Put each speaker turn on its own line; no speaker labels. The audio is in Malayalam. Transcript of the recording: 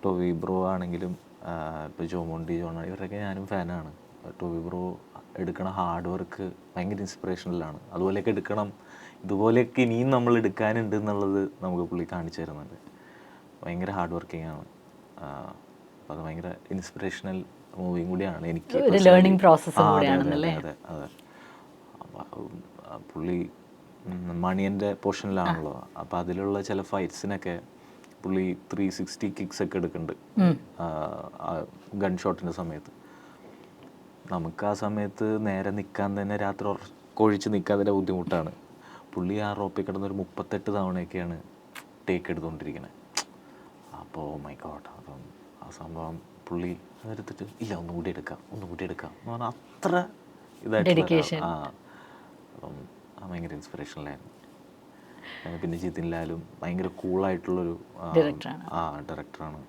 ടോവി ബ്രോ ആണെങ്കിലും ഇപ്പോൾ ജോമോണ്ടി ജോൺ ഇവരൊക്കെ ഞാനും ഫാനാണ്. ടോവി ബ്രോ എടുക്കണ ഹാർഡ് വർക്ക് ഭയങ്കര ഇൻസ്പിറേഷണലാണ്. അതുപോലെയൊക്കെ എടുക്കണം, ഇതുപോലെയൊക്കെ ഇനിയും നമ്മൾ എടുക്കാനുണ്ട് എന്നുള്ളത് നമുക്ക് പുള്ളി കാണിച്ചു തരുന്നുണ്ട്. ഭയങ്കര ഹാർഡ് വർക്കിംഗ് ആണ്. അപ്പോൾ അത് ഭയങ്കര ഇൻസ്പിറേഷണൽ മൂവിയും കൂടിയാണ് എനിക്ക്.
ഒരു ലേണിംഗ് പ്രോസസ്സും കൂടിയാണെന്നല്ലേ?
അതെ. പുള്ളി മണിയൻ്റെ പോർഷനിലാണല്ലോ, അപ്പോൾ അതിലുള്ള ചില ഫൈറ്റ്സിനൊക്കെ പുള്ളി 360 കിക്സ് ഒക്കെ എടുക്കുന്നുണ്ട് ഗൺ ഷോട്ടിൻ്റെ സമയത്ത്. നമുക്ക് ആ സമയത്ത് നേരെ നിൽക്കാൻ തന്നെ രാത്രി കൊഴിച്ച് നിൽക്കാൻ തന്നെ ബുദ്ധിമുട്ടാണ്. പുള്ളി ആ റോപ്പിൽ കിടന്നൊരു 38 തവണയൊക്കെയാണ് ടേക്ക് എടുത്തുകൊണ്ടിരിക്കുന്നത്. അപ്പോൾ മൈ ഗോഡ്, അപ്പം ആ സംഭവം പുള്ളി അതെടുത്തിട്ട് ഇല്ല ഒന്നുകൂടി എടുക്കാം എന്ന് പറഞ്ഞാൽ അത്ര ഇതായിട്ട് അപ്പം ഭയങ്കര ഇൻസ്പിറേഷനിലായിരുന്നു. പിന്നെ ജിതിൻ ലാലും ഭയങ്കര കൂളായിട്ടുള്ളൊരു ഡയറക്ടറാണ്.